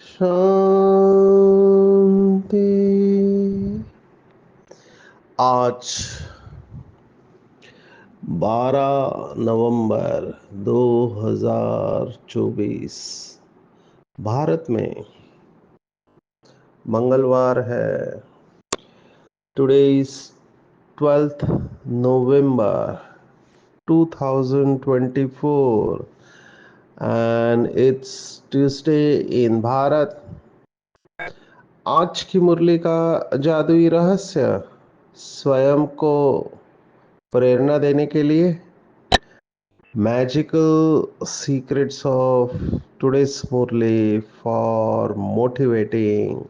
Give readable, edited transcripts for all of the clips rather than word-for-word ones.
शांति। आज 12 नवंबर 2024 भारत में मंगलवार है। Today is 12th November 2024 and it's Tuesday in Bharat. आज की मुरली का जादुई रहस्य स्वयं को प्रेरणा देने के लिए magical secrets of today's murli for motivating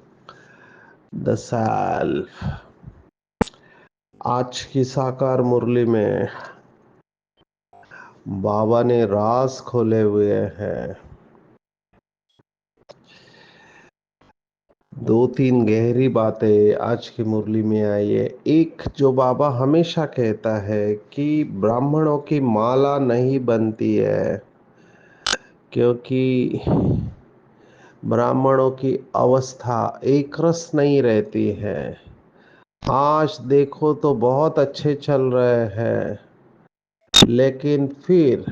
the self. आज की साकार मुरली में बाबा ने राज खोले हुए हैं। दो तीन गहरी बातें आज की मुरली में आई है। एक, जो बाबा हमेशा कहता है कि ब्राह्मणों की माला नहीं बनती है क्योंकि ब्राह्मणों की अवस्था एक रस नहीं रहती है। आज देखो तो बहुत अच्छे चल रहे हैं, लेकिन फिर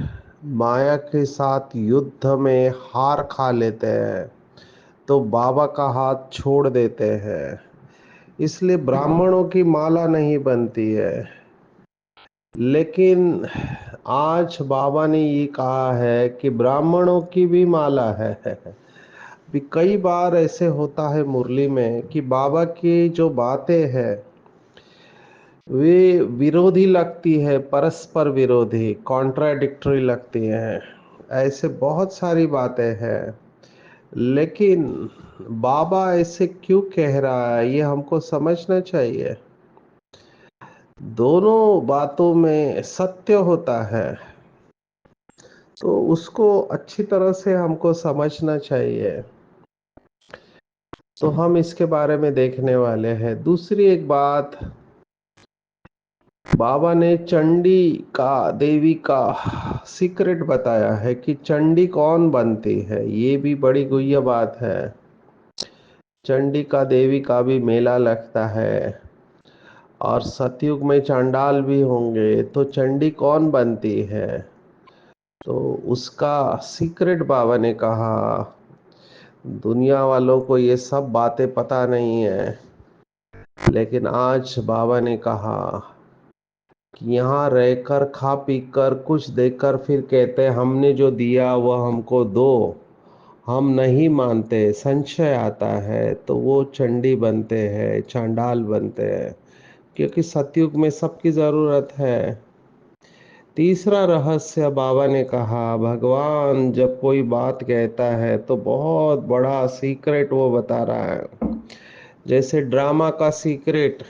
माया के साथ युद्ध में हार खा लेते हैं तो बाबा का हाथ छोड़ देते हैं। इसलिए ब्राह्मणों की माला नहीं बनती है। लेकिन आज बाबा ने ये कहा है कि ब्राह्मणों की भी माला है। भी कई बार ऐसे होता है मुरली में कि बाबा की जो बातें हैं वे विरोधी लगती है, परस्पर विरोधी, कॉन्ट्राडिक्टरी लगती हैं। ऐसे बहुत सारी बातें हैं, लेकिन बाबा ऐसे क्यों कह रहा है ये हमको समझना चाहिए। दोनों बातों में सत्य होता है, तो उसको अच्छी तरह से हमको समझना चाहिए। तो हम इसके बारे में देखने वाले हैं। दूसरी एक बात, बाबा ने चंडी का, देवी का सीक्रेट बताया है कि चंडी कौन बनती है। ये भी बड़ी गुह्य बात है। चंडी का, देवी का भी मेला लगता है और सतयुग में चांडाल भी होंगे, तो चंडी कौन बनती है तो उसका सीक्रेट बाबा ने कहा। दुनिया वालों को ये सब बातें पता नहीं है, लेकिन आज बाबा ने कहा कि यहाँ रहकर खा पी कर कुछ देकर फिर कहते हमने जो दिया वह हमको दो, हम नहीं मानते, संशय आता है, तो वो चंडी बनते हैं, चांडाल बनते हैं, क्योंकि सतयुग में सबकी ज़रूरत है। तीसरा रहस्य बाबा ने कहा, भगवान जब कोई बात कहता है तो बहुत बड़ा सीक्रेट वो बता रहा है। जैसे ड्रामा का सीक्रेट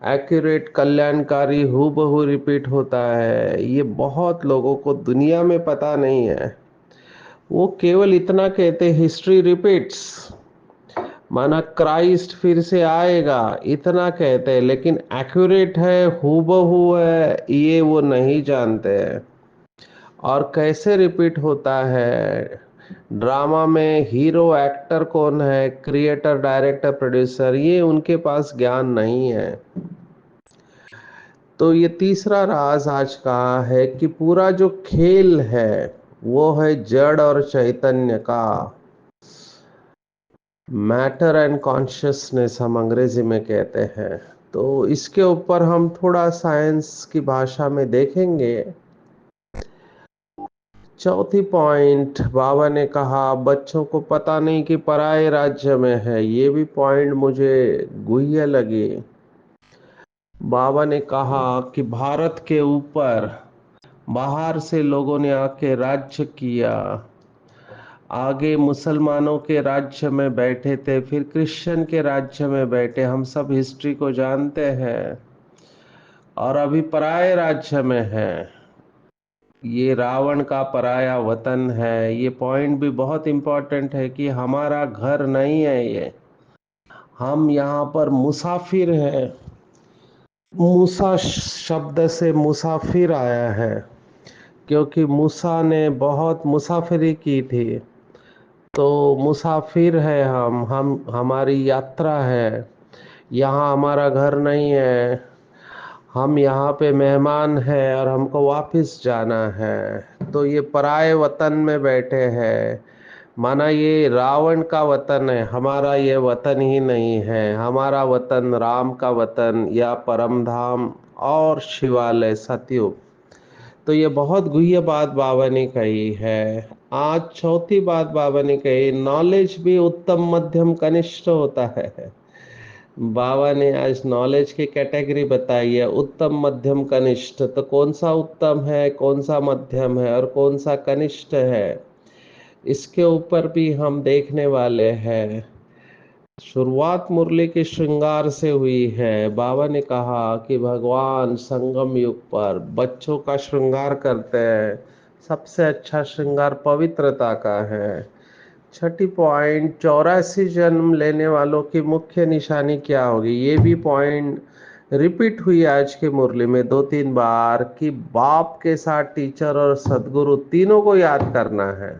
एक्यूरेट, कल्याणकारी, हूबहू रिपीट होता है, ये बहुत लोगों को दुनिया में पता नहीं है। वो केवल इतना कहते हिस्ट्री रिपीट्स, माना क्राइस्ट फिर से आएगा, इतना कहते हैं, लेकिन एक्यूरेट है, हूबहू है, ये वो नहीं जानते हैं। और कैसे रिपीट होता है ड्रामा में, हीरो एक्टर कौन है, क्रिएटर, डायरेक्टर, प्रोड्यूसर, ये उनके पास ज्ञान नहीं है। तो ये तीसरा राज आज का है कि पूरा जो खेल है वो है जड़ और चैतन्य का, मैटर एंड कॉन्शियसनेस हम अंग्रेजी में कहते हैं। तो इसके ऊपर हम थोड़ा साइंस की भाषा में देखेंगे। चौथी पॉइंट, बाबा ने कहा बच्चों को पता नहीं कि पराये राज्य में है। ये भी पॉइंट मुझे गुह्य लगी। बाबा ने कहा कि भारत के ऊपर बाहर से लोगों ने आके राज्य किया आगे मुसलमानों के राज्य में बैठे थे, फिर क्रिश्चियन के राज्य में बैठे, हम सब हिस्ट्री को जानते हैं। और अभी पराये राज्य में है। ये रावण का पराया वतन है। ये पॉइंट भी बहुत इंपॉर्टेंट है कि हमारा घर नहीं है ये, हम यहाँ पर मुसाफिर हैं। मूसा शब्द से मुसाफिर आया है, क्योंकि मूसा ने बहुत मुसाफिरी की थी। तो मुसाफिर है हम हमारी यात्रा है। यहाँ हमारा घर नहीं है, हम यहाँ पे मेहमान हैं और हमको वापस जाना है। तो ये पराये वतन में बैठे हैं। माना ये रावण का वतन है, हमारा ये वतन ही नहीं है। हमारा वतन राम का वतन या परम धाम और शिवालय सतयुग। तो ये बहुत गुह्य बात बाबा ने कही है। आज चौथी बात बाबा ने कही, नॉलेज भी उत्तम मध्यम कनिष्ठ होता है। बाबा ने आज नॉलेज की कैटेगरी बताई है, उत्तम मध्यम कनिष्ठ। तो कौन सा उत्तम है, कौन सा मध्यम है और कौन सा कनिष्ठ है, इसके ऊपर भी हम देखने वाले हैं। शुरुआत मुरली के श्रृंगार से हुई है। बाबा ने कहा कि भगवान संगम युग पर बच्चों का श्रृंगार करते हैं। सबसे अच्छा श्रृंगार पवित्रता का है। छठी पॉइंट, 84 जन्म लेने वालों की मुख्य निशानी क्या होगी, ये भी पॉइंट रिपीट हुई आज की मुरली में 2-3 बार कि बाप के साथ टीचर और सदगुरु तीनों को याद करना है,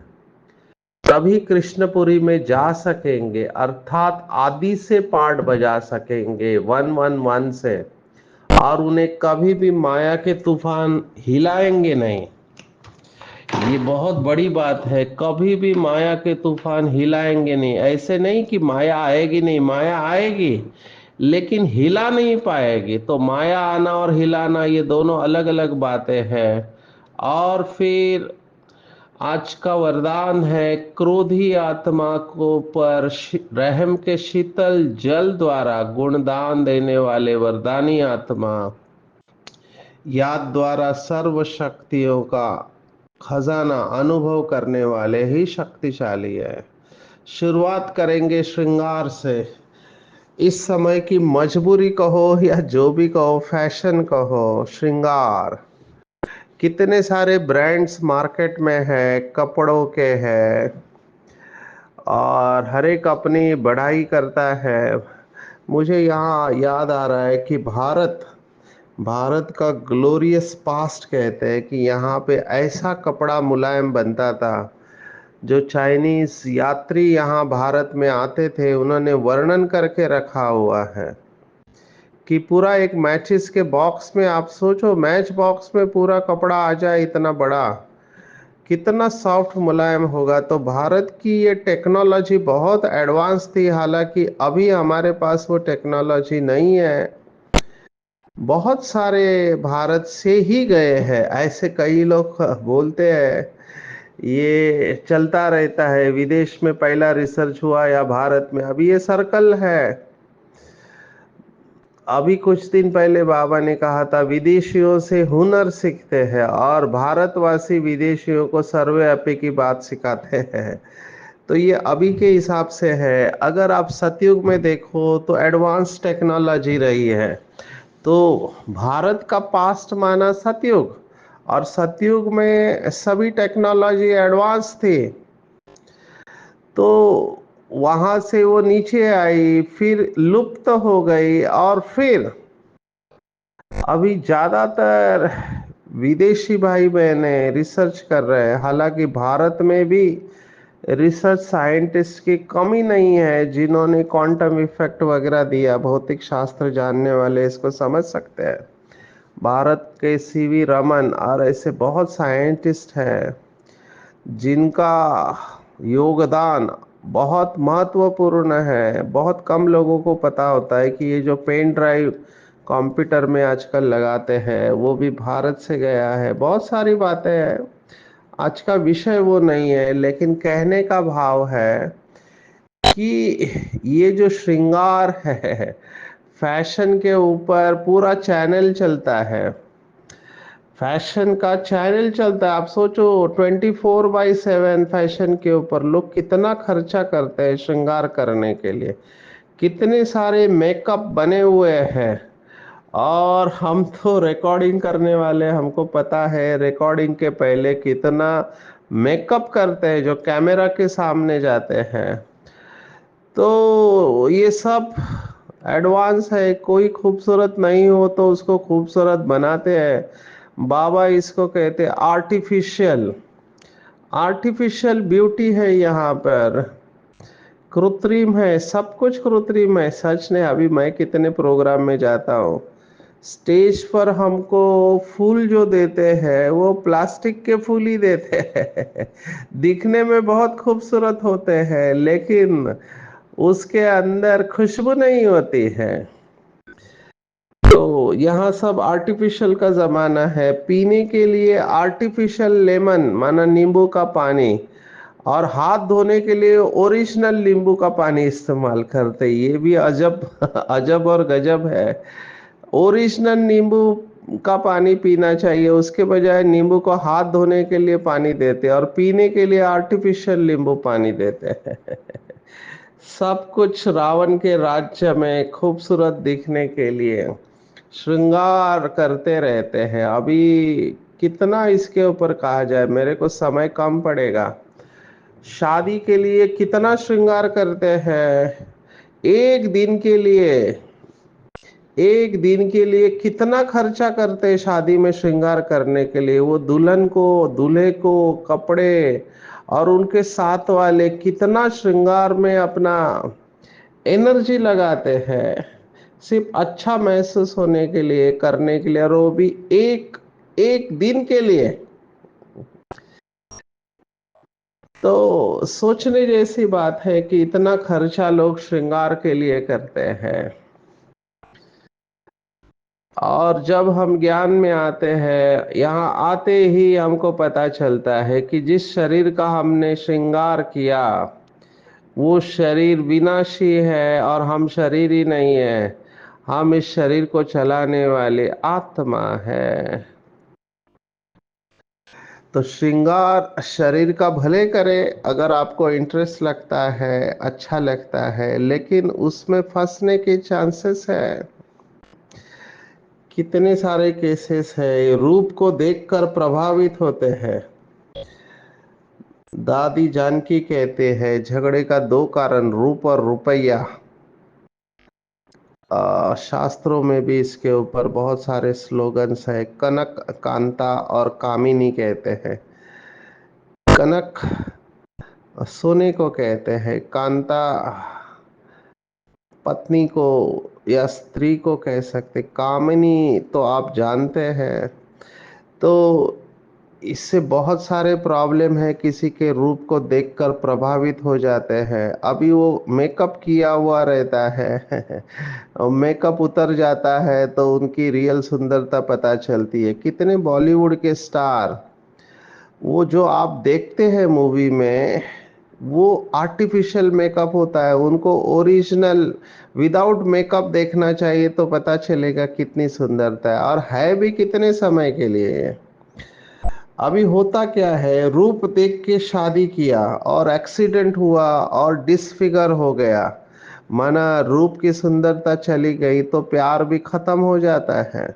तभी कृष्णपुरी में जा सकेंगे, अर्थात आदि से पाठ बजा सकेंगे 111 से। और उन्हें कभी भी माया के तूफान हिलाएंगे नहीं। ये बहुत बड़ी बात है, कभी भी माया के तूफान हिलाएंगे नहीं। ऐसे नहीं कि माया आएगी नहीं, माया आएगी लेकिन हिला नहीं पाएगी। तो माया आना और हिलाना ये दोनों अलग अलग बातें हैं। और फिर आज का वरदान है, क्रोधी आत्मा को पर रहम के शीतल जल द्वारा गुणदान देने वाले वरदानी आत्मा, याद द्वारा सर्व शक्तियों का खजाना अनुभव करने वाले ही शक्तिशाली है। शुरुआत करेंगे श्रृंगार से। इस समय की मजबूरी कहो या जो भी कहो, फैशन कहो, श्रृंगार। कितने सारे ब्रांड्स मार्केट में है, कपड़ों के हैं, और हर एक अपनी बढ़ाई करता है। मुझे यहाँ याद आ रहा है कि भारत भारत का ग्लोरियस पास्ट कहते हैं कि यहाँ पे ऐसा कपड़ा मुलायम बनता था। जो चाइनीज यात्री यहाँ भारत में आते थे, उन्होंने वर्णन करके रखा हुआ है कि पूरा एक मैचिस के बॉक्स में, आप सोचो मैच बॉक्स में पूरा कपड़ा आ जाए इतना बड़ा, कितना सॉफ्ट मुलायम होगा। तो भारत की ये टेक्नोलॉजी बहुत एडवांस थी, हालांकि अभी हमारे पास वो टेक्नोलॉजी नहीं है। बहुत सारे भारत से ही गए हैं, ऐसे कई लोग बोलते हैं। ये चलता रहता है, विदेश में पहला रिसर्च हुआ या भारत में, अभी ये सर्कल है। अभी कुछ दिन पहले बाबा ने कहा था, विदेशियों से हुनर सीखते हैं और भारतवासी विदेशियों को सर्वव्यापी की बात सिखाते हैं। तो ये अभी के हिसाब से है। अगर आप सतयुग में देखो तो एडवांस टेक्नोलॉजी रही है। तो भारत का पास्ट माना सतयुग, और सतयुग में सभी टेक्नोलॉजी एडवांस थी। तो वहां से वो नीचे आई, फिर लुप्त हो गई, और फिर अभी ज्यादातर विदेशी भाई बहने रिसर्च कर रहे हैं। हालांकि भारत में भी रिसर्च साइंटिस्ट की कमी नहीं है, जिन्होंने क्वांटम इफेक्ट वगैरह दिया। भौतिक शास्त्र जानने वाले इसको समझ सकते हैं। भारत के सीवी रमन और ऐसे बहुत साइंटिस्ट हैं जिनका योगदान बहुत महत्वपूर्ण है। बहुत कम लोगों को पता होता है कि ये जो पेन ड्राइव कंप्यूटर में आजकल लगाते हैं वो भी भारत से गया है। बहुत सारी बातें हैं, आज का विषय वो नहीं है, लेकिन कहने का भाव है कि ये जो श्रृंगार है, फैशन के ऊपर पूरा चैनल चलता है। फैशन का चैनल चलता है। आप सोचो 24/7 फैशन के ऊपर लोग कितना खर्चा करते हैं श्रृंगार करने के लिए, कितने सारे मेकअप बने हुए हैं। और हम तो रिकॉर्डिंग करने वाले, हमको पता है रिकॉर्डिंग के पहले कितना मेकअप करते हैं जो कैमरा के सामने जाते हैं। तो ये सब एडवांस है। कोई खूबसूरत नहीं हो तो उसको खूबसूरत बनाते हैं। बाबा इसको कहते हैं आर्टिफिशियल। आर्टिफिशियल ब्यूटी है यहाँ पर, कृत्रिम है, सब कुछ कृत्रिम है। सच ने, अभी मैं कितने प्रोग्राम में जाता हूँ, स्टेज पर हमको फूल जो देते हैं वो प्लास्टिक के फूल ही देते हैं। दिखने में बहुत खूबसूरत होते हैं लेकिन उसके अंदर खुशबू नहीं होती है। तो यहाँ सब आर्टिफिशियल का जमाना है। पीने के लिए आर्टिफिशियल लेमन माना नींबू का पानी, और हाथ धोने के लिए ओरिजिनल नींबू का पानी इस्तेमाल करते। ये भी अजब अजब और गजब है। ओरिजिनल नींबू का पानी पीना चाहिए, उसके बजाय नींबू को हाथ धोने के लिए पानी देते और पीने के लिए आर्टिफिशियल नींबू पानी देते हैं। सब कुछ रावण के राज्य में खूबसूरत दिखने के लिए श्रृंगार करते रहते हैं। अभी कितना इसके ऊपर कहा जाए, मेरे को समय कम पड़ेगा। शादी के लिए कितना श्रृंगार करते हैं, एक दिन के लिए, एक दिन के लिए कितना खर्चा करते हैं शादी में श्रृंगार करने के लिए। वो दुल्हन को, दूल्हे को कपड़े और उनके साथ वाले कितना श्रृंगार में अपना एनर्जी लगाते हैं, सिर्फ अच्छा महसूस होने के लिए, करने के लिए, और वो भी एक एक दिन के लिए। तो सोचने जैसी बात है कि इतना खर्चा लोग श्रृंगार के लिए करते हैं। और जब हम ज्ञान में आते हैं, यहाँ आते ही हमको पता चलता है कि जिस शरीर का हमने श्रृंगार किया वो शरीर विनाशी है और हम शरीर ही नहीं है। हम इस शरीर को चलाने वाले आत्मा है। तो श्रृंगार शरीर का भले करे अगर आपको इंटरेस्ट लगता है, अच्छा लगता है, लेकिन उसमें फंसने के चांसेस है। कितने सारे केसेस है, रूप को देखकर प्रभावित होते हैं। दादी जानकी कहते हैं झगड़े का दो कारण रूप और रुपया। शास्त्रों में भी इसके ऊपर बहुत सारे स्लोगन्स है। कनक कांता और कामिनी कहते हैं। कनक सोने को कहते हैं, कांता पत्नी को या स्त्री को कह सकते, कामिनी तो आप जानते हैं। तो इससे बहुत सारे प्रॉब्लम है, किसी के रूप को देखकर प्रभावित हो जाते हैं। अभी वो मेकअप किया हुआ रहता है और मेकअप उतर जाता है तो उनकी रियल सुंदरता पता चलती है। कितने बॉलीवुड के स्टार, वो जो आप देखते हैं मूवी में, वो आर्टिफिशियल मेकअप होता है। उनको ओरिजिनल विदाउट मेकअप देखना चाहिए तो पता चलेगा कितनी सुंदरता है, और है भी कितने समय के लिए। अभी होता क्या है, रूप देख के शादी किया और एक्सीडेंट हुआ और डिसफिगर हो गया, माना रूप की सुंदरता चली गई तो प्यार भी खत्म हो जाता है।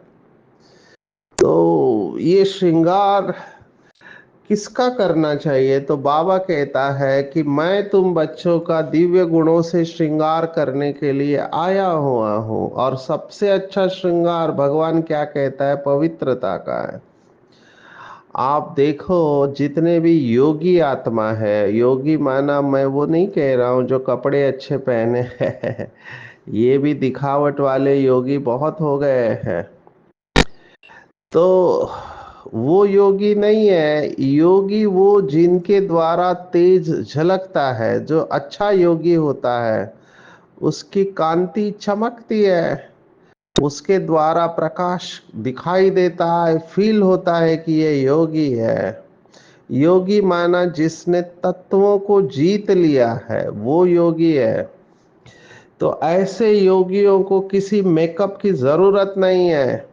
तो ये श्रृंगार किसका करना चाहिए? तो बाबा कहता है कि मैं तुम बच्चों का दिव्य गुणों से श्रृंगार करने के लिए आया हुआ हूँ। और सबसे अच्छा श्रृंगार भगवान क्या कहता है? पवित्रता का है। आप देखो जितने भी योगी आत्मा है, योगी माना मैं वो नहीं कह रहा हूँ जो कपड़े अच्छे पहने हैं ये भी दिखावट वाले योगी बहुत हो गए हैं। तो वो योगी नहीं है। योगी वो जिनके द्वारा तेज झलकता है। जो अच्छा योगी होता है उसकी कांति चमकती है, उसके द्वारा प्रकाश दिखाई देता है, फील होता है कि ये योगी है। योगी माना जिसने तत्वों को जीत लिया है, वो योगी है। तो ऐसे योगियों को किसी मेकअप की जरूरत नहीं है।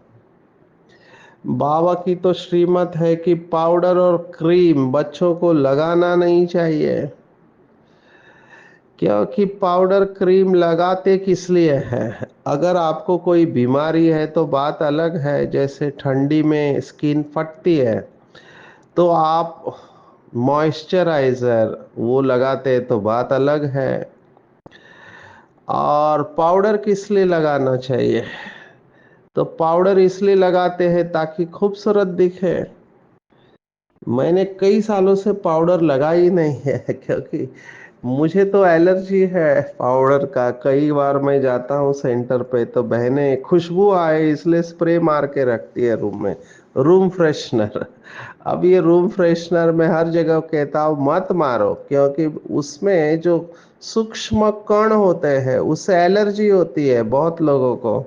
बाबा की तो श्रीमत है कि पाउडर और क्रीम बच्चों को लगाना नहीं चाहिए, क्योंकि पाउडर क्रीम लगाते किस लिए है? अगर आपको कोई बीमारी है तो बात अलग है, जैसे ठंडी में स्किन फटती है तो आप मॉइस्चराइज़र वो लगाते हैं तो बात अलग है। और पाउडर किस लिए लगाना चाहिए? तो पाउडर इसलिए लगाते हैं ताकि खूबसूरत दिखे। मैंने कई सालों से पाउडर लगा ही नहीं है क्योंकि मुझे तो एलर्जी है पाउडर का। कई बार मैं जाता हूँ सेंटर पे तो बहनें खुशबू आए इसलिए स्प्रे मार के रखती है रूम में, रूम फ्रेशनर। अब ये रूम फ्रेशनर में हर जगह कहता हूँ मत मारो, क्योंकि उसमें जो सूक्ष्म कण होते हैं उससे एलर्जी होती है बहुत लोगों को।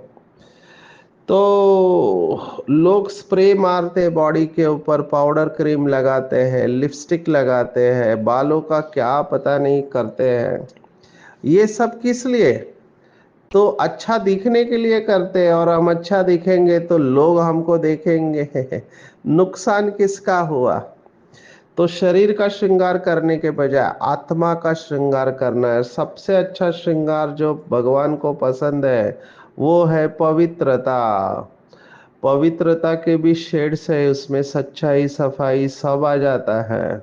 तो लोग स्प्रे मारते हैं बॉडी के ऊपर, पाउडर क्रीम लगाते हैं, लिपस्टिक लगाते हैं, बालों का क्या पता नहीं करते हैं। ये सब किस लिए? तो अच्छा दिखने के लिए करते हैं, और हम अच्छा दिखेंगे तो लोग हमको देखेंगे। नुकसान किसका हुआ? तो शरीर का श्रृंगार करने के बजाय आत्मा का श्रृंगार करना है। सबसे अच्छा श्रृंगार जो भगवान को पसंद है वो है पवित्रता। पवित्रता के भी शेड्स है उसमें, सच्चाई सफाई सब आ जाता है।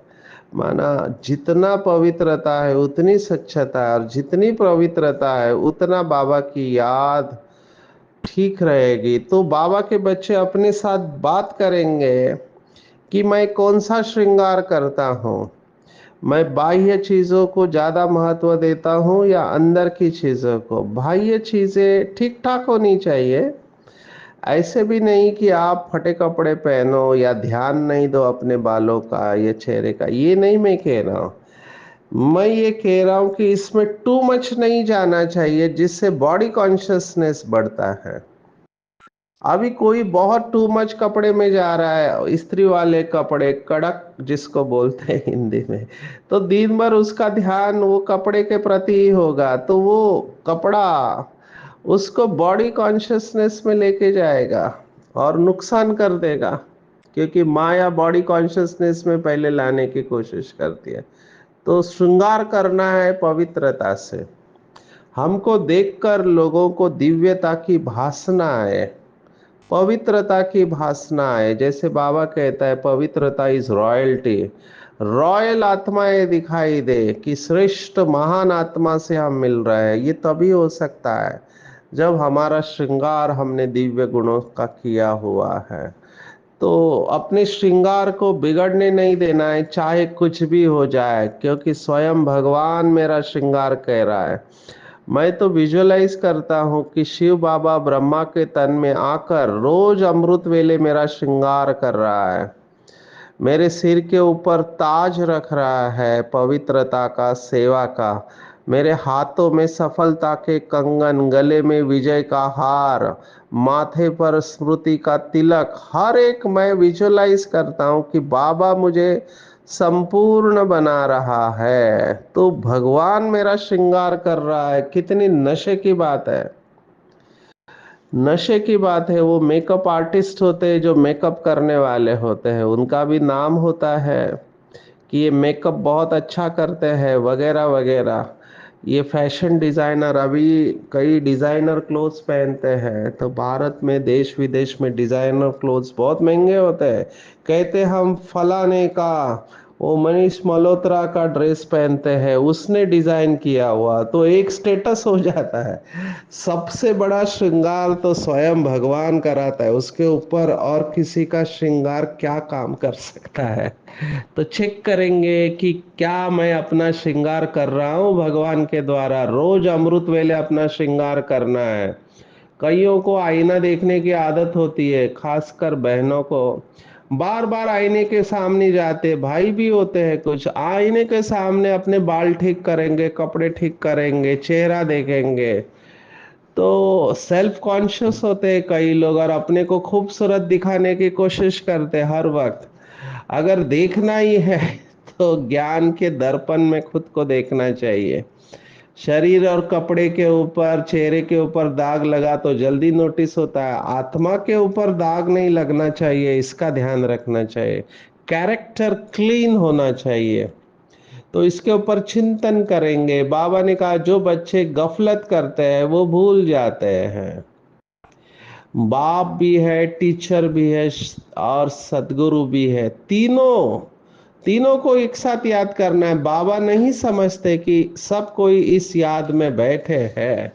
माना जितना पवित्रता है उतनी स्वच्छता है, और जितनी पवित्रता है उतना बाबा की याद ठीक रहेगी। तो बाबा के बच्चे अपने साथ बात करेंगे कि मैं कौन सा श्रृंगार करता हूँ, मैं बाह्य चीजों को ज्यादा महत्व देता हूँ या अंदर की चीजों को। बाह्य चीजें ठीक ठाक होनी चाहिए, ऐसे भी नहीं कि आप फटे कपड़े पहनो या ध्यान नहीं दो अपने बालों का या चेहरे का। ये नहीं मैं कह रहा हूँ, मैं ये कह रहा हूँ कि इसमें टू मच नहीं जाना चाहिए जिससे बॉडी कॉन्शियसनेस बढ़ता है। अभी कोई बहुत टू मच कपड़े में जा रहा है, इस्त्री वाले कपड़े कड़क जिसको बोलते हैं हिंदी में, तो दिन भर उसका ध्यान वो कपड़े के प्रति ही होगा, तो वो कपड़ा उसको बॉडी कॉन्शियसनेस में लेके जाएगा और नुकसान कर देगा, क्योंकि माया बॉडी कॉन्शियसनेस में पहले लाने की कोशिश करती है। तो श्रृंगार करना है पवित्रता से। हमको देखकर लोगों को दिव्यता की भासना आए, पवित्रता की भासना है। जैसे बाबा कहता है पवित्रता इज रॉयल्टी। रॉयल आत्माएं दिखाई दे कि श्रेष्ठ महान आत्मा से हम मिल रहे हैं, ये तभी हो सकता है जब हमारा श्रृंगार हमने दिव्य गुणों का किया हुआ है। तो अपने श्रृंगार को बिगड़ने नहीं देना है, चाहे कुछ भी हो जाए, क्योंकि स्वयं भगवान मेरा श्रृंगार कह रहा है। मैं तो विजुअलाइज करता हूँ कि शिव बाबा ब्रह्मा के तन में आकर रोज अमृत वेले मेरा श्रृंगार कर रहा है, मेरे सिर के ऊपर ताज रख रहा है पवित्रता का, सेवा का, मेरे हाथों में सफलता के कंगन, गले में विजय का हार, माथे पर स्मृति का तिलक, हर एक मैं विजुअलाइज करता हूँ कि बाबा मुझे संपूर्ण बना रहा है। तो भगवान मेरा श्रृंगार कर रहा है, कितनी नशे की बात है। नशे की बात है। वो मेकअप आर्टिस्ट होते हैं जो मेकअप करने वाले होते हैं, उनका भी नाम होता है कि ये मेकअप बहुत अच्छा करते हैं वगैरह वगैरह। ये फैशन डिजाइनर अभी कई डिजाइनर क्लोथ्स पहनते हैं, तो भारत में देश विदेश में डिजाइनर क्लोथ्स बहुत महंगे होते हैं। कहते हम फलाने का, वो मनीष मल्होत्रा का ड्रेस पहनते हैं, उसने डिजाइन किया हुआ, तो एक स्टेटस हो जाता है। सबसे बड़ा श्रृंगार तो स्वयं भगवान कराता है, उसके ऊपर और किसी का श्रृंगार क्या काम कर सकता है? तो चेक करेंगे कि क्या मैं अपना श्रृंगार कर रहा हूँ भगवान के द्वारा। रोज अमृत वेले अपना श्रृंगार करना है। कईयों को आईना देखने की आदत होती है, खासकर बहनों को। बार बार आईने के सामने जाते, भाई भी होते हैं कुछ, आईने के सामने अपने बाल ठीक करेंगे, कपड़े ठीक करेंगे, चेहरा देखेंगे, तो सेल्फ कॉन्शियस होते हैं कई लोग और अपने को खूबसूरत दिखाने की कोशिश करते हैं हर वक्त। अगर देखना ही है तो ज्ञान के दर्पण में खुद को देखना चाहिए। शरीर और कपड़े के ऊपर, चेहरे के ऊपर दाग लगा तो जल्दी नोटिस होता है, आत्मा के ऊपर दाग नहीं लगना चाहिए, इसका ध्यान रखना चाहिए। कैरेक्टर क्लीन होना चाहिए। तो इसके ऊपर चिंतन करेंगे। बाबा ने कहा जो बच्चे गफलत करते हैं वो भूल जाते हैं। बाप भी है, टीचर भी है और सदगुरु भी है। तीनों तीनों को एक साथ याद करना है। बाबा नहीं समझते कि सब कोई इस याद में बैठे हैं,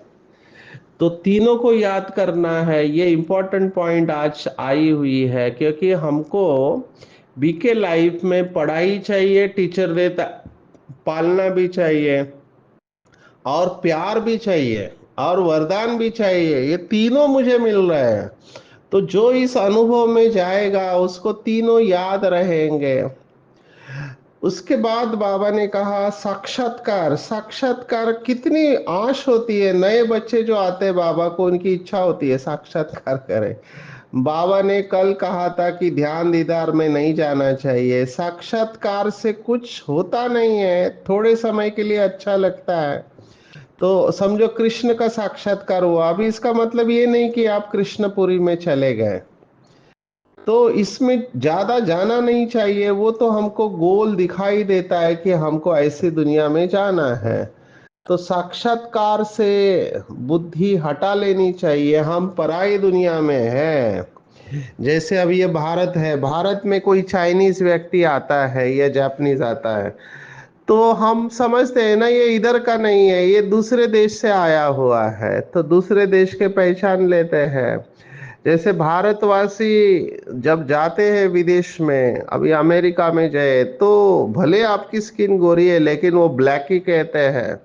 तो तीनों को याद करना है। ये इंपॉर्टेंट पॉइंट आज आई हुई है, क्योंकि हमको बीके लाइफ में पढ़ाई चाहिए, टीचर देता, पालना भी चाहिए, और प्यार भी चाहिए, और वरदान भी चाहिए। ये तीनों मुझे मिल रहे हैं। तो जो इस अनुभव में जाएगा उसको तीनों याद रहेंगे। उसके बाद बाबा ने कहा साक्षात्कार। साक्षात्कार कितनी आश होती है, नए बच्चे जो आते हैं बाबा को, उनकी इच्छा होती है साक्षात्कार करें। बाबा ने कल कहा था कि ध्यान दीदार में नहीं जाना चाहिए। साक्षात्कार से कुछ होता नहीं है, थोड़े समय के लिए अच्छा लगता है। तो समझो कृष्ण का साक्षात्कार हुआ। अभी इसका मतलब ये नहीं कि आप कृष्णपुरी में चले गए, तो इसमें ज्यादा जाना नहीं चाहिए। वो तो हमको गोल दिखाई देता है कि हमको ऐसी दुनिया में जाना है। तो साक्षात्कार से बुद्धि हटा लेनी चाहिए, हम पराई दुनिया में हैं। जैसे अभी ये भारत है, भारत में कोई चाइनीज व्यक्ति आता है या जापानीज आता है, तो हम समझते हैं ना ये इधर का नहीं है, ये दूसरे देश से आया हुआ है, तो दूसरे देश के पहचान लेते हैं। जैसे भारतवासी जब जाते हैं विदेश में, अभी अमेरिका में गए, तो भले आपकी स्किन गोरी है लेकिन वो ब्लैक ही कहते हैं।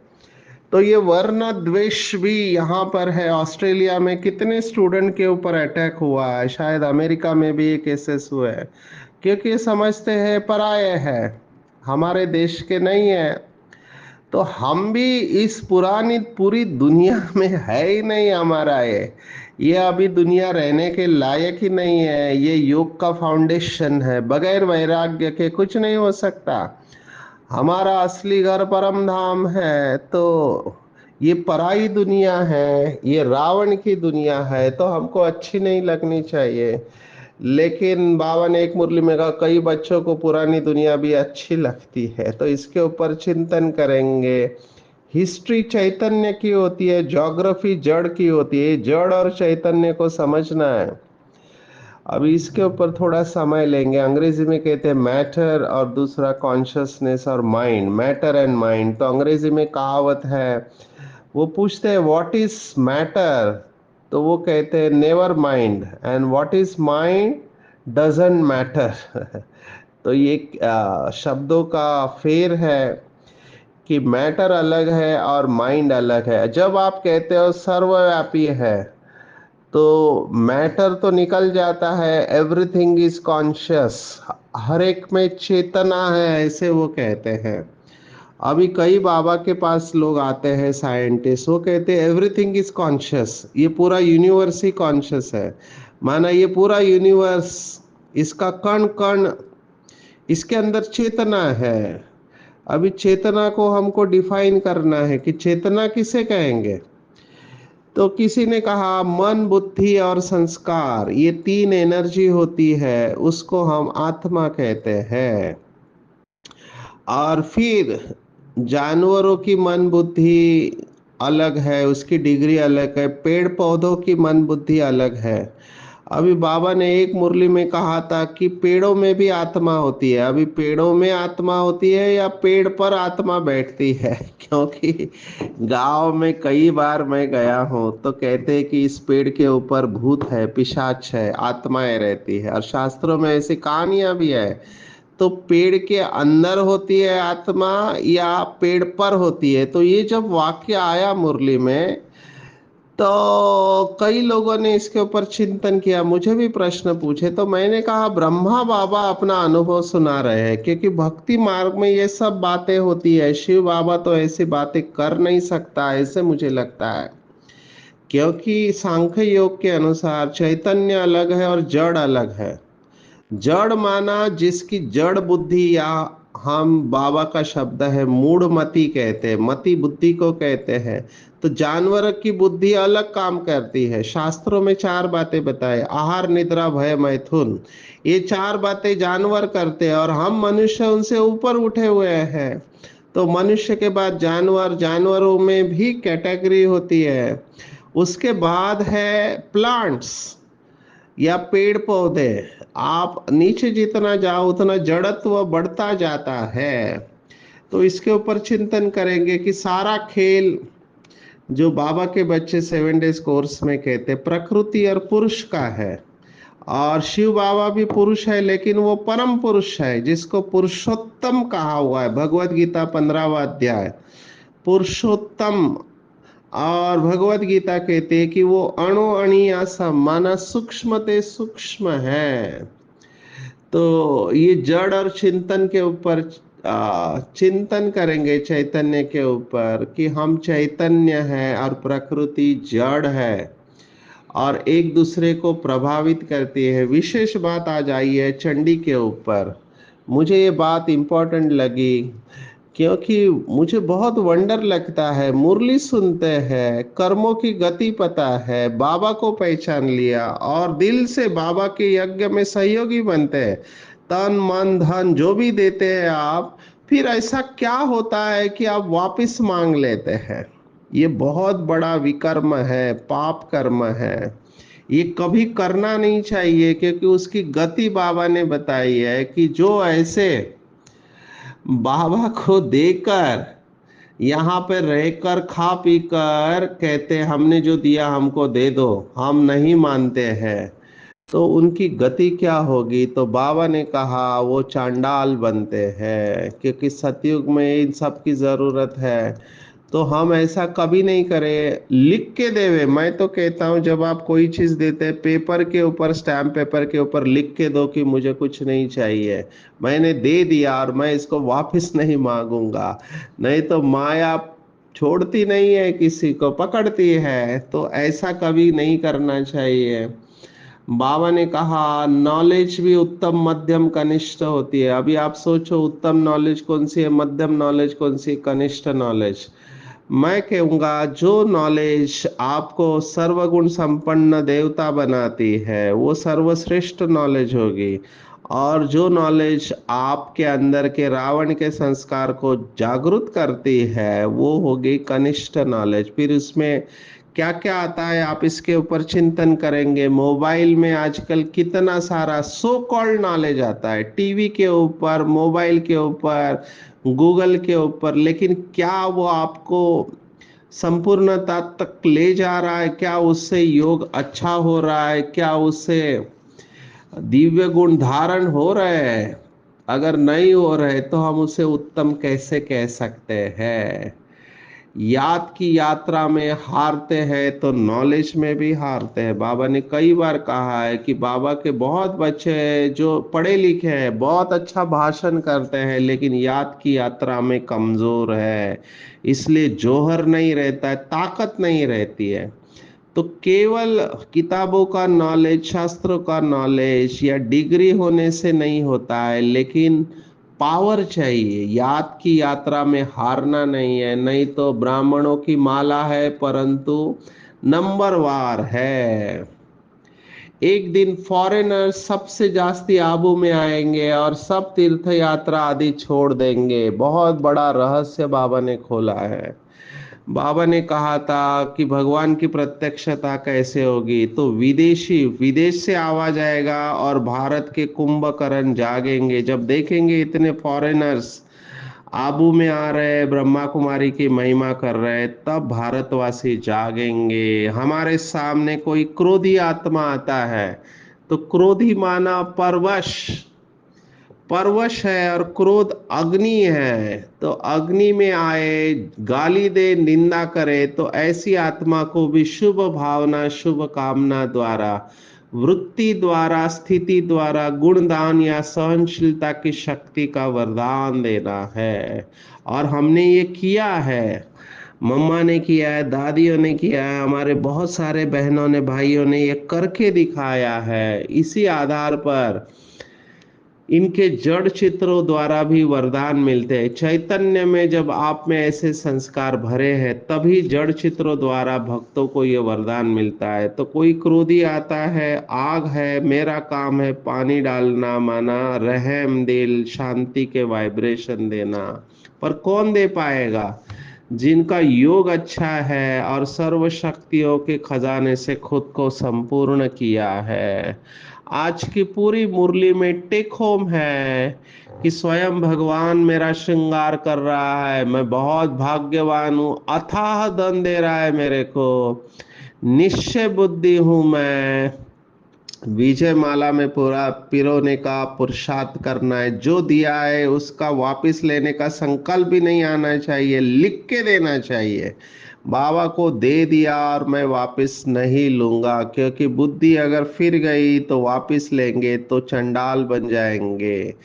तो ये वर्ण द्वेष भी यहाँ पर है। ऑस्ट्रेलिया में कितने स्टूडेंट के ऊपर अटैक हुआ है, शायद अमेरिका में भी ये केसेस हुए हैं, क्योंकि समझते हैं पराये हैं, हमारे देश के नहीं है। तो हम भी इस पुरानी पूरी दुनिया में है ही नहीं हमारा। ये अभी दुनिया रहने के लायक ही नहीं है। ये योग का फाउंडेशन है, बगैर वैराग्य के कुछ नहीं हो सकता। हमारा असली घर परम धाम है, तो ये पराई दुनिया है, ये रावण की दुनिया है, तो हमको अच्छी नहीं लगनी चाहिए। लेकिन बाबा ने एक मुरली में कहा कई बच्चों को पुरानी दुनिया भी अच्छी लगती है, तो इसके ऊपर चिंतन करेंगे। हिस्ट्री चैतन्य की होती है, ज्योग्राफी जड़ की होती है। जड़ और चैतन्य को समझना है। अभी इसके ऊपर थोड़ा समय लेंगे। अंग्रेजी में कहते हैं मैटर, और दूसरा कॉन्शियसनेस और माइंड, मैटर एंड माइंड। तो अंग्रेजी में कहावत है, वो पूछते हैं व्हाट इज मैटर, तो वो कहते हैं never mind, and what is mind doesn't matter. तो ये शब्दों का फेर है कि मैटर अलग है और माइंड अलग है। जब आप कहते हो सर्वव्यापी है, तो मैटर तो निकल जाता है, एवरीथिंग इज कॉन्शियस, हर एक में चेतना है, ऐसे वो कहते हैं। अभी कई बाबा के पास लोग आते हैं साइंटिस्ट, वो कहते हैं एवरीथिंग इज कॉन्शियस, ये पूरा यूनिवर्स ही कॉन्शियस है। माना ये पूरा यूनिवर्स, इसका कण कण, इसके अंदर चेतना है। अभी चेतना को हमको डिफाइन करना है कि चेतना किसे कहेंगे। तो किसी ने कहा मन, बुद्धि और संस्कार, ये तीन एनर्जी होती है, उसको हम आत्मा कहते हैं। और फिर जानवरों की मन बुद्धि अलग है, उसकी डिग्री अलग है। पेड़ पौधों की मन बुद्धि अलग है। अभी बाबा ने एक मुरली में कहा था कि पेड़ों में भी आत्मा होती है। अभी पेड़ों में आत्मा होती है या पेड़ पर आत्मा बैठती है? क्योंकि गांव में कई बार मैं गया हूँ, तो कहते हैं कि इस पेड़ के ऊपर भूत है, पिशाच है, आत्माएं रहती है, और शास्त्रों में ऐसी कहानियां भी है। तो पेड़ के अंदर होती है आत्मा या पेड़ पर होती है? तो ये जब वाक्य आया मुरली में, तो कई लोगों ने इसके ऊपर चिंतन किया, मुझे भी प्रश्न पूछे। तो मैंने कहा ब्रह्मा बाबा अपना अनुभव सुना रहे हैं, क्योंकि भक्ति मार्ग में ये सब बातें होती है। शिव बाबा तो ऐसी बातें कर नहीं सकता, ऐसे मुझे लगता है। क्योंकि सांख्य योग के अनुसार चैतन्य अलग है और जड़ अलग है। जड़ माना जिसकी जड़ बुद्धि या हम बाबा का शब्द है मूढ़मति कहते हैं, मति बुद्धि को कहते हैं। तो जानवर की बुद्धि अलग काम करती है। शास्त्रों में चार बातें बताए, आहार निद्रा भय मैथुन, ये चार बातें जानवर करते हैं और हम मनुष्य उनसे ऊपर उठे हुए हैं। तो मनुष्य के बाद जानवर, जानवरों में भी कैटेगरी होती है। उसके बाद है प्लांट्स या पेड़ पौधे। आप नीचे जितना जाओ उतना जड़त्व बढ़ता जाता है। तो इसके ऊपर चिंतन करेंगे कि सारा खेल जो बाबा के बच्चे 7 डेज कोर्स में कहते प्रकृति और पुरुष का है। और शिव बाबा भी पुरुष है, लेकिन वो परम पुरुष है जिसको पुरुषोत्तम कहा हुआ है। भगवत गीता 15वां अध्याय पुरुषोत्तम। और भगवत गीता कहते हैं कि वो अणु अणिया सम माना सूक्ष्म ते सूक्ष्म है। तो ये जड़ और चिंतन के ऊपर चिंतन करेंगे, चैतन्य के ऊपर कि हम चैतन्य है और प्रकृति जड़ है और एक दूसरे को प्रभावित करती है। विशेष बात आ जाई है चंडी के ऊपर। मुझे ये बात इंपॉर्टेंट लगी क्योंकि मुझे बहुत वंडर लगता है। मुरली सुनते हैं, कर्मों की गति पता है, बाबा को पहचान लिया और दिल से बाबा के यज्ञ में सहयोगी बनते हैं। तन मन धन जो भी देते हैं आप, फिर ऐसा क्या होता है कि आप वापस मांग लेते हैं। ये बहुत बड़ा विकर्म है, पाप कर्म है। ये कभी करना नहीं चाहिए क्योंकि उसकी गति बाबा ने बताई है कि जो ऐसे बाबा को देकर यहाँ पे रहकर खा पी कर कहते हमने जो दिया हमको दे दो, हम नहीं मानते हैं, तो उनकी गति क्या होगी। तो बाबा ने कहा वो चांडाल बनते हैं क्योंकि सतयुग में इन सब की जरूरत है। तो हम ऐसा कभी नहीं करें। लिख के देवे, मैं तो कहता हूँ जब आप कोई चीज देते हैं पेपर के ऊपर, स्टैम्प पेपर के ऊपर लिख के दो कि मुझे कुछ नहीं चाहिए, मैंने दे दिया और मैं इसको वापस नहीं मांगूंगा। नहीं तो माया छोड़ती नहीं है, किसी को पकड़ती है। तो ऐसा कभी नहीं करना चाहिए। बाबा ने कहा नॉलेज भी उत्तम मध्यम कनिष्ठ होती है। अभी आप सोचो उत्तम नॉलेज कौन सी है, मध्यम नॉलेज कौन सी, कनिष्ठ नॉलेज। मैं कहूँगा जो नॉलेज आपको सर्वगुण संपन्न देवता बनाती है वो सर्वश्रेष्ठ नॉलेज होगी। और जो नॉलेज आपके अंदर के रावण के संस्कार को जागृत करती है वो होगी कनिष्ठ नॉलेज। फिर उसमें क्या क्या आता है आप इसके ऊपर चिंतन करेंगे। मोबाइल में आजकल कितना सारा सो कॉल्ड नॉलेज आता है, टीवी के ऊपर, मोबाइल के ऊपर, गूगल के ऊपर, लेकिन क्या वो आपको संपूर्णता तक ले जा रहा है? क्या उससे योग अच्छा हो रहा है? क्या उससे दिव्य गुण धारण हो रहे हैं? अगर नहीं हो रहे तो हम उसे उत्तम कैसे कह सकते हैं। याद की यात्रा में हारते हैं तो नॉलेज में भी हारते हैं। बाबा ने कई बार कहा है कि बाबा के बहुत बच्चे हैं जो पढ़े लिखे हैं, बहुत अच्छा भाषण करते हैं, लेकिन याद की यात्रा में कमजोर है। इसलिए जौहर नहीं रहता है, ताकत नहीं रहती है। तो केवल किताबों का नॉलेज, शास्त्रों का नॉलेज या डिग्री होने से नहीं होता है, लेकिन पावर चाहिए। याद की यात्रा में हारना नहीं है। नहीं तो ब्राह्मणों की माला है परंतु नंबरवार है। एक दिन फॉरेनर सबसे जास्ती आबू में आएंगे और सब तीर्थ यात्रा आदि छोड़ देंगे। बहुत बड़ा रहस्य बाबा ने खोला है। बाबा ने कहा था कि भगवान की प्रत्यक्षता कैसे होगी, तो विदेशी विदेश से आवाज आएगा और भारत के कुंभकर्ण जागेंगे। जब देखेंगे इतने फॉरेनर्स आबू में आ रहे हैं, ब्रह्मा कुमारी की महिमा कर रहे हैं, तब भारतवासी जागेंगे। हमारे सामने कोई क्रोधी आत्मा आता है तो क्रोधी माना परवश, परवश है, और क्रोध अग्नि है। तो अग्नि में आए, गाली दे, निंदा करे, तो ऐसी आत्मा को भी शुभ भावना, शुभ कामना द्वारा, वृत्ति द्वारा, स्थिति द्वारा, गुणदान या सहनशीलता की शक्ति का वरदान देना है। और हमने ये किया है। मम्मा ने किया है, दादियों ने किया है, हमारे बहुत सारे बहनों ने, भाइयों ने ये करके दिखाया है। इसी आधार पर इनके जड़ चित्रों द्वारा भी वरदान मिलते हैं। चैतन्य में जब आप में ऐसे संस्कार भरे हैं तभी जड़ चित्रों द्वारा भक्तों को ये वरदान मिलता है। तो कोई क्रोधी आता है, आग है, मेरा काम है पानी डालना, माना रहम दिल, शांति के वाइब्रेशन देना, पर कौन दे पाएगा? जिनका योग अच्छा है और सर्व शक्तियों के खजाने से खुद को संपूर्ण किया है। आज की पूरी मुरली में टेक होम है कि स्वयं भगवान मेरा श्रृंगार कर रहा है, मैं बहुत भाग्यवान हूँ, अथाह धन दे रहा है मेरे को, निश्चय बुद्धि हूं मैं, विजय माला में पूरा पिरोने का पुरुषार्थ करना है, जो दिया है उसका वापस लेने का संकल्प भी नहीं आना चाहिए, लिख के देना चाहिए, बाबा को दे दिया और मैं वापस नहीं लूंगा, क्योंकि बुद्धि अगर फिर गई तो वापस लेंगे तो चंडाल बन जाएंगे।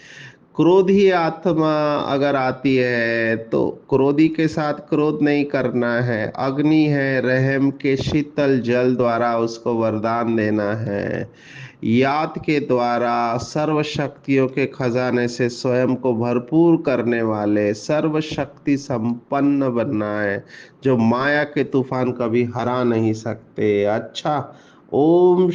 क्रोधी आत्मा अगर आती है तो क्रोधी के साथ क्रोध नहीं करना है, अग्नि है, रहम के शीतल जल द्वारा उसको वरदान देना है, याद के द्वारा सर्व शक्तियों के खजाने से स्वयं को भरपूर करने वाले सर्व शक्ति संपन्न बनना है, जो माया के तूफान कभी हरा नहीं सकते। अच्छा, ओम